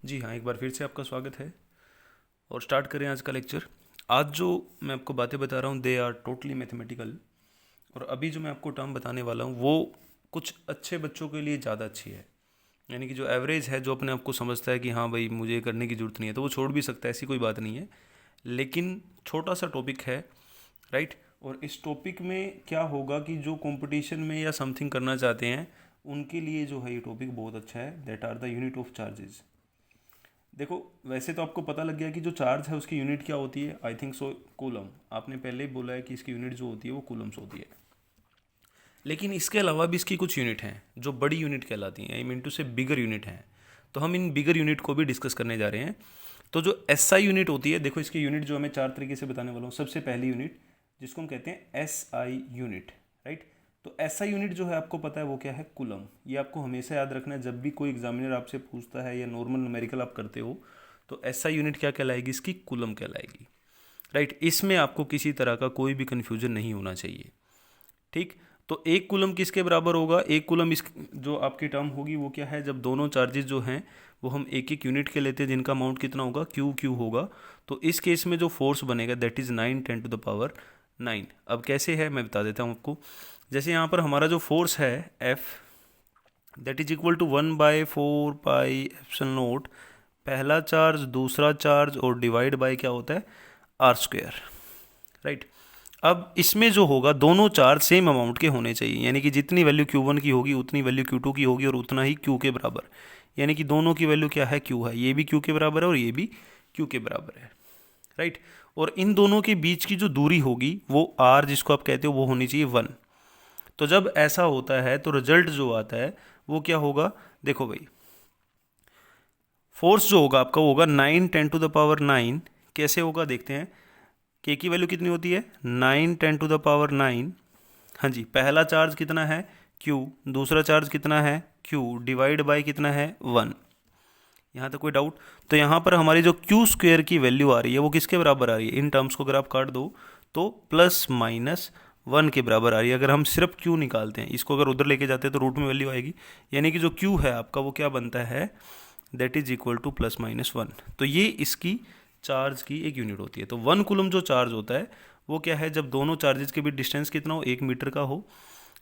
जी हाँ, एक बार फिर से आपका स्वागत है और स्टार्ट करें आज का लेक्चर। आज जो मैं आपको बातें बता रहा हूँ दे आर टोटली मैथमेटिकल। और अभी जो मैं आपको टर्म बताने वाला हूँ वो कुछ अच्छे बच्चों के लिए ज़्यादा अच्छी है। यानी कि जो एवरेज है, जो अपने आप को समझता है कि हाँ भाई मुझे ये करने की ज़रूरत नहीं है, तो वो छोड़ भी सकता है, ऐसी कोई बात नहीं है। लेकिन छोटा सा टॉपिक है, राइट। और इस टॉपिक में क्या होगा कि जो कंपटीशन में या समथिंग करना चाहते हैं उनके लिए जो है ये टॉपिक बहुत अच्छा है। That are the unit of charges. देखो, वैसे तो आपको पता लग गया कि जो चार्ज है उसकी यूनिट क्या होती है। I think so coulomb. आपने पहले ही बोला है कि इसकी यूनिट जो होती है वो कूलम्स होती है। लेकिन इसके अलावा भी इसकी कुछ यूनिट हैं जो बड़ी यूनिट कहलाती हैं। आई मीन टू से बिगर यूनिट हैं। तो हम इन बिगर यूनिट को भी डिस्कस करने जा रहे हैं। तो जो एस आई यूनिट होती है, देखो इसकी यूनिट जो मैं चार तरीके से बताने वाला हूँ। सबसे पहली यूनिट जिसको हम कहते हैं एस आई यूनिट, राइट। तो एस आई यूनिट जो है आपको पता है वो क्या है, कूलम। ये आपको हमेशा याद रखना है जब भी कोई एग्जामिनर आपसे पूछता है या नॉर्मल न्यूमेरिकल आप करते हो, तो एस आई यूनिट क्या कहलाएगी, इसकी कूलम कहलाएगी, राइट। इसमें आपको किसी तरह का कोई भी कन्फ्यूजन नहीं होना चाहिए, ठीक। तो एक कूलम किसके बराबर होगा, एक कूलम इस जो आपकी टर्म होगी वो क्या है, जब दोनों चार्जेस जो हैं वो हम एक एक यूनिट के लेते हैं जिनका अमाउंट कितना होगा, क्यू क्यू होगा। तो इस केस में जो फोर्स बनेगा दैट इज़ 9 × 10⁹ अब कैसे है मैं बता देता हूँ आपको। जैसे यहाँ पर हमारा जो फोर्स है F, that is equal to 1/4πε0 पहला चार्ज, दूसरा चार्ज और डिवाइड बाय क्या होता है, r², राइट। अब इसमें जो होगा दोनों चार्ज सेम अमाउंट के होने चाहिए, यानी कि जितनी वैल्यू Q1 की होगी उतनी वैल्यू Q2 की होगी और उतना ही Q के बराबर। यानी कि दोनों की वैल्यू क्या है, Q है। ये भी Q के बराबर है और ये भी Q के बराबर है, राइट। और इन दोनों के बीच की जो दूरी होगी वो R जिसको आप कहते हो वो होनी चाहिए 1। तो जब ऐसा होता है तो रिजल्ट जो आता है वो क्या होगा, देखो भाई, फोर्स जो होगा आपका वो होगा 9 × 10⁹ कैसे होगा देखते हैं। के की वैल्यू कितनी होती है, 9 × 10⁹। हाँ जी, पहला चार्ज कितना है Q, दूसरा चार्ज कितना है Q, डिवाइड बाय कितना है 1। यहाँ तक कोई डाउट। तो यहाँ पर हमारी जो Q² की वैल्यू आ रही है वो किसके बराबर आ रही है, इन टर्म्स को अगर आप काट दो तो +-1 के बराबर आ रही है। अगर हम सिर्फ Q निकालते हैं, इसको अगर उधर लेके जाते हैं तो रूट में वैल्यू आएगी। यानी कि जो Q है आपका वो क्या बनता है, दैट इज इक्वल टू +-1। तो ये इसकी चार्ज की एक यूनिट होती है। तो 1 कूलम जो चार्ज होता है वो क्या है, जब दोनों चार्जेस के बीच डिस्टेंस कितना हो, 1 मीटर का हो,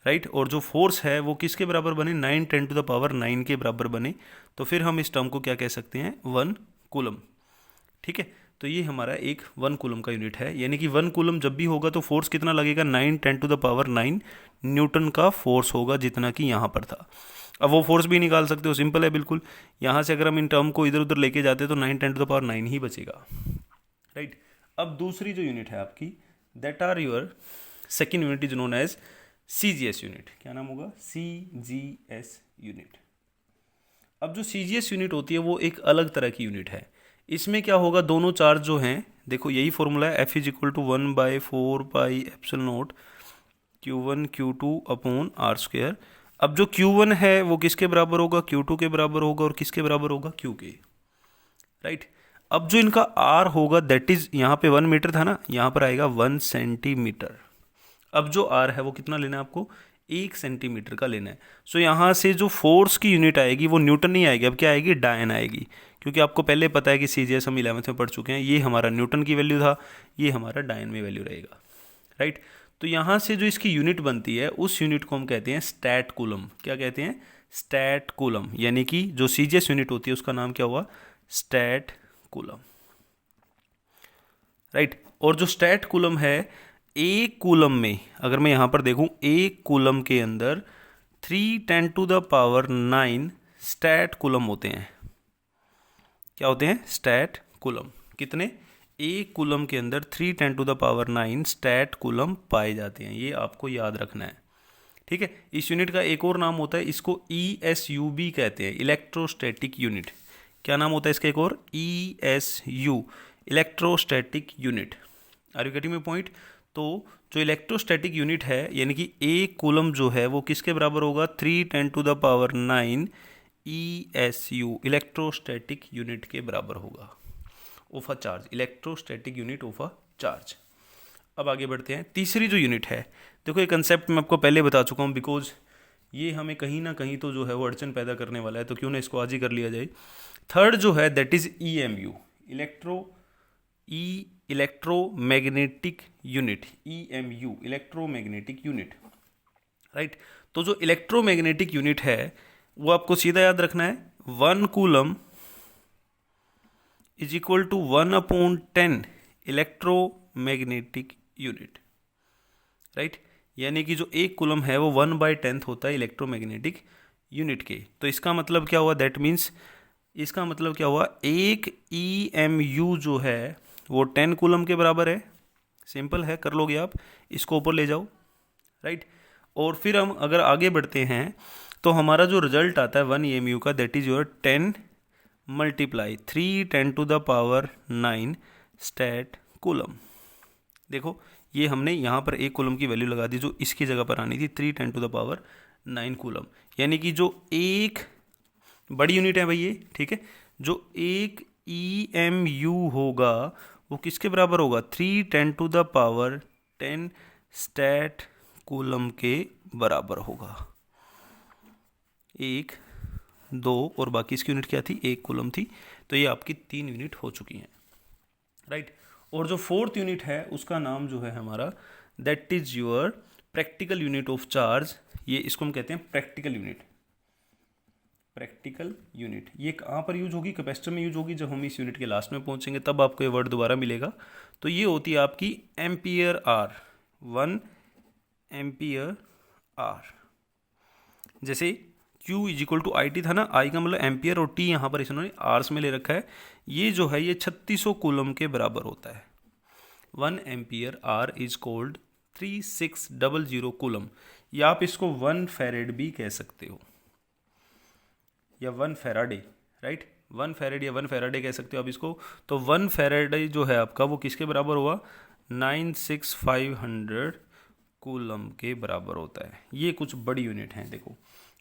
राइट। और जो फोर्स है वो किसके बराबर बने, 9 × 10⁹ के बराबर बने। तो फिर हम इस टर्म को क्या कह सकते हैं, 1 कूलम, ठीक है। तो ये हमारा एक 1 कूलम का यूनिट है। यानी कि 1 कूलम जब भी होगा तो फोर्स कितना लगेगा, 9 × 10⁹ न्यूटन का फोर्स होगा, जितना कि यहाँ पर था। अब वो फोर्स भी निकाल सकते हो, सिंपल है बिल्कुल। यहाँ से अगर हम इन टर्म को इधर उधर लेके जाते तो 9 × 10⁹ ही बचेगा, राइट। अब दूसरी जो यूनिट है आपकी, that are your second unit is known as CGS unit. क्या नाम होगा, CGS यूनिट। अब जो CGS यूनिट होती है वो एक अलग तरह की यूनिट है। इसमें क्या होगा, दोनों चार्ज जो हैं, देखो यही फॉर्मूला है, F is equal to 1/4πε0 Q1 Q2/r²। अब जो Q1 है वो किसके बराबर होगा, Q2 के बराबर होगा और किसके बराबर होगा, Q के, राइट। अब जो इनका R होगा दैट इज, यहाँ पे 1 मीटर था ना, यहाँ पर आएगा 1 सेंटीमीटर। अब जो R है वो कितना लेना है आपको, 1 सेंटीमीटर का लेना है। सो यहाँ से जो फोर्स की यूनिट आएगी वो न्यूटन नहीं आएगी, अब क्या आएगी, डायन आएगी। क्योंकि आपको पहले पता है कि CGS हम 11th में पढ़ चुके हैं। ये हमारा न्यूटन की वैल्यू था, ये हमारा डायन में वैल्यू रहेगा, राइट। तो यहाँ से जो इसकी यूनिट बनती है उस यूनिट को हम कहते हैं स्टैट कूलम। क्या कहते हैं, स्टैट कूलम। यानी कि जो CGS यूनिट होती है उसका नाम क्या हुआ, स्टैट कूलम, राइट। और जो स्टैट कूलम है, एक कूलम में अगर मैं यहाँ पर देखूँ, एक कूलम के अंदर 3 × 10⁹ स्टैट कूलम होते हैं। क्या होते हैं, स्टैट कूलम। कितने, एक कूलम के अंदर 3 × 10⁹ स्टैट कूलम पाए जाते हैं। ये आपको याद रखना है, ठीक है। इस यूनिट का एक और नाम होता है, इसको ESUB कहते हैं, इलेक्ट्रोस्टैटिक यूनिट। क्या नाम होता है इसका एक और, ESU, electrostatic unit. Are you getting my point. तो जो इलेक्ट्रोस्टैटिक यूनिट है, यानी कि एक कूलम जो है वो किसके बराबर होगा, 3 × 10⁹ ESU, इलेक्ट्रोस्टैटिक यूनिट के बराबर होगा, of a charge, electrostatic unit of a charge. अब आगे बढ़ते हैं, तीसरी जो यूनिट है, देखो ये कंसेप्ट मैं आपको पहले बता चुका हूँ, बिकॉज ये हमें कहीं ना कहीं तो जो है वो अड़चन पैदा करने वाला है, तो क्यों ना इसको आज ही कर लिया जाए। थर्ड जो है that is EMU, electromagnetic unit, EMU electromagnetic unit, right. तो जो इलेक्ट्रोमैग्नेटिक यूनिट है वो आपको सीधा याद रखना है, 1 coulomb is equal to 1/10 electromagnetic unit, right. यानी कि जो 1 कूलम है वो 1/10 होता है इलेक्ट्रोमैग्नेटिक यूनिट के। तो इसका मतलब क्या हुआ, दैट मीन्स इसका मतलब क्या हुआ, एक EMU जो है वो 10 कूलम के बराबर है। सिंपल है, कर लोगे आप, इसको ऊपर ले जाओ, राइट। और फिर हम अगर आगे बढ़ते हैं तो हमारा जो रिजल्ट आता है 1 EMU का, that is your 10 multiply 3 10⁻9 stat coulomb. देखो ये हमने यहाँ पर 1 कूलम की वैल्यू लगा दी जो इसकी जगह पर आनी थी, 3 10⁻9 कूलम। यानी कि जो एक बड़ी यूनिट है भाई ये, ठीक है, जो एक EMU होगा वो किसके बराबर होगा, 3 10⁻10 स्टैट कूलम के बराबर होगा। 1 2 और बाकी इसकी यूनिट क्या थी, 1 कूलम थी। तो ये आपकी 3 यूनिट हो चुकी हैं, राइट। और जो 4th यूनिट है उसका नाम जो है हमारा, that is your practical unit of charge. ये इसको हम कहते हैं प्रैक्टिकल यूनिट, प्रैक्टिकल यूनिट। ये कहाँ पर यूज होगी, कैपेसिटर में यूज होगी। जब हम इस यूनिट के लास्ट में पहुंचेंगे तब आपको ये वर्ड दोबारा मिलेगा। तो ये होती है आपकी एम्पियर आर, 1 एम्पियर आर। जैसे Q is equal to IT था ना, I का मतलब एम्पियर और T यहाँ पर इन्होंने आर्स में ले रखा है। ये जो है ये 3600 कूलम के बराबर होता है। 1 ampere hour is called 3600 coulomb, या आप इसको 1 फैरेड भी कह सकते हो, या 1 फैराडे, राइट। 1 फैरेड या 1 फैराडे कह सकते हो आप इसको। तो 1 फैराडे जो है आपका वो किसके बराबर हुआ, 96500 कूलम के बराबर होता है। ये कुछ बड़ी यूनिट हैं। देखो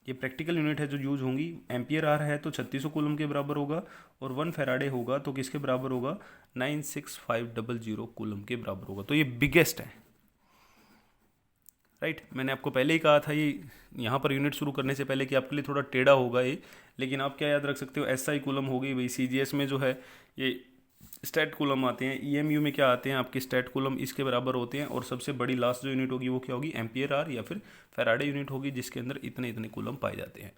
ये प्रैक्टिकल यूनिट है जो यूज होंगी। एम्पियर आर है तो 3600 कूलम के बराबर होगा, और 1 फैराडे होगा तो किसके बराबर होगा, 96500 कूलम के बराबर होगा। तो ये बिगेस्ट है, राइट। मैंने आपको पहले ही कहा था ये यहाँ पर यूनिट शुरू करने से पहले कि आपके लिए थोड़ा टेढ़ा होगा ये, लेकिन आप क्या याद रख सकते हो, SI कूलम हो गई भाई। CGS में जो है ये स्टैट कूलम आते हैं, EMU में क्या आते हैं आपके स्टैट कूलम, इसके बराबर होते हैं। और सबसे बड़ी लास्ट जो यूनिट होगी वो क्या होगी, एम्पियर आर या फिर फैराडे यूनिट होगी, जिसके अंदर इतने इतने कूलम पाए जाते हैं।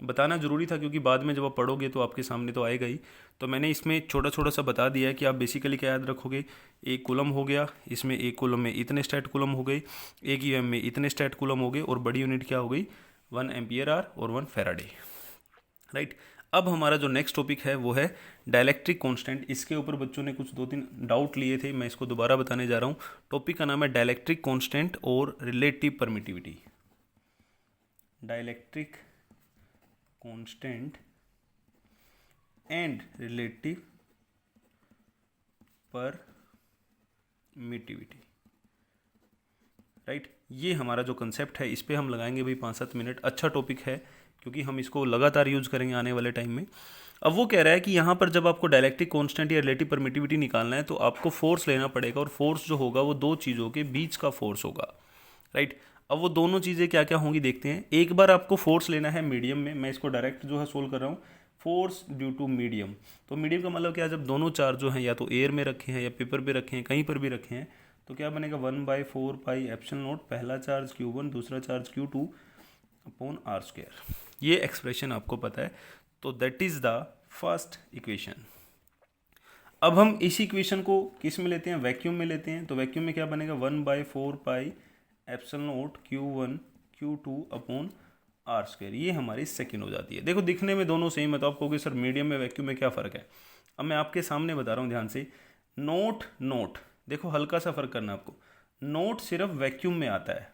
बताना जरूरी था क्योंकि बाद में जब आप पढ़ोगे तो आपके सामने तो आएगा ही। तो मैंने इसमें छोटा छोटा सा बता दिया है कि आप बेसिकली क्या याद रखोगे, 1 कूलम हो गया, इसमें 1 कूलम में इतने स्टैट कूलम हो गए, 1 EM में इतने स्टैट कूलम हो गए, और बड़ी यूनिट क्या हो गई, 1 एम्पियर आर और 1 फैराडे, राइट। अब हमारा जो नेक्स्ट टॉपिक है वो है डाइलेक्ट्रिक कांस्टेंट। इसके ऊपर बच्चों ने कुछ 2-3 डाउट लिए थे, मैं इसको दोबारा बताने जा रहा हूँ। टॉपिक का नाम है डाइलेक्ट्रिक कांस्टेंट और relative permittivity. Dielectric constant and relative permittivity, right. ये हमारा जो कंसेप्ट है इस पे हम लगाएंगे भाई 5-7 मिनट। अच्छा टॉपिक है क्योंकि हम इसको लगातार यूज करेंगे आने वाले टाइम में। अब वो कह रहा है कि यहाँ पर जब आपको डायलेक्ट्रिक कांस्टेंट या रिलेटिव परमिटिविटी निकालना है तो आपको फोर्स लेना पड़ेगा, और फोर्स जो होगा वो 2 चीज़ों के बीच का फोर्स होगा, राइट। अब वो दोनों चीज़ें क्या क्या होंगी देखते हैं। एक बार आपको फोर्स लेना है मीडियम में, मैं इसको डायरेक्ट जो है सोल्व कर रहा हूँ, फोर्स ड्यू टू मीडियम। तो मीडियम का मतलब क्या, जब दोनों चार्ज जो हैं या तो एयर में रखे हैं या पेपर पे रखे हैं, कहीं पर भी रखे हैं, तो क्या बनेगा, 1/4πε0, पहला चार्ज Q1 दूसरा चार्ज Q2 अपॉन r²। ये एक्सप्रेशन आपको पता है, तो that is the first equation. अब हम इस इक्वेशन को किस में लेते हैं, वैक्यूम में लेते हैं। तो वैक्यूम में क्या बनेगा, 1/4πε0 Q1 Q2 अपॉन r²। ये हमारी सेकंड हो जाती है। देखो दिखने में दोनों सेम है, तो आप कहोगे सर मीडियम में वैक्यूम में क्या फ़र्क है। अब मैं आपके सामने बता रहा हूँ ध्यान से। नोट देखो हल्का सा फर्क करना आपको। नोट सिर्फ वैक्यूम में आता है,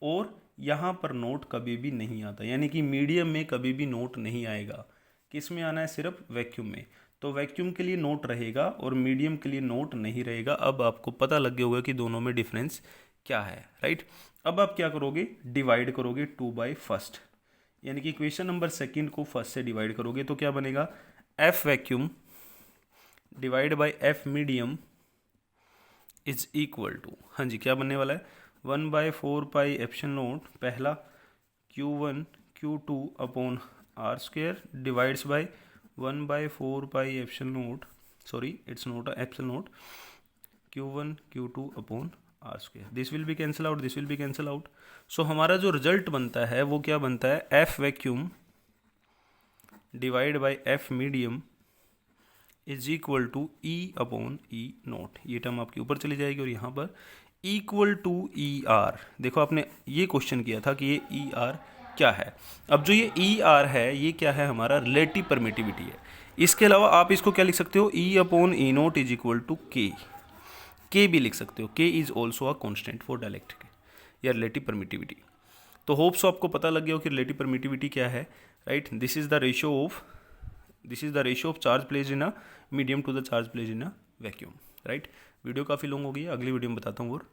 और यहाँ पर नोट कभी भी नहीं आता, यानी कि मीडियम में कभी भी नोट नहीं आएगा। किस में आना है, सिर्फ वैक्यूम में। तो वैक्यूम के लिए नोट रहेगा और मीडियम के लिए नोट नहीं रहेगा। अब आपको पता लग गया होगा कि दोनों में डिफरेंस क्या है, राइट। अब आप क्या करोगे, डिवाइड करोगे 2/1, यानी कि इक्वेशन नंबर सेकंड को फर्स्ट से डिवाइड करोगे तो क्या बनेगा, F vacuum divide by F medium is equal to, हाँ जी क्या बनने वाला है, 1/4πε0 पहला Q1 Q2 upon r² divides by 1/4 pi epsilon naught, sorry it's not a epsilon naught, Q1 Q2 upon R square. This will be cancel out, this will be cancel out. So हमारा जो result बनता है वो क्या बनता है, F vacuum divide by F medium is equal to E upon E naught. ये term आपके ऊपर चली जाएगी और यहाँ पर इक्वल टू ई आर. देखो आपने ये क्वेश्चन किया था कि ये ई आर क्या है. अब जो ये ई आर है ये क्या है, हमारा रिलेटिव परमिटिविटी है. इसके अलावा आप इसको क्या लिख सकते हो, E upon E naught is equal to K भी लिख सकते हो. K is also a constant for dielectric या रिलेटिव परमिटिविटी. तो होप सो आपको पता लग गया हो कि रिलेटिव परमिटिविटी क्या है, right. This is the ratio of charge placed in a medium to the charge placed in a vacuum, right. Video काफ़ी लॉन्ग हो गई है, अगली वीडियो में बताता हूँ और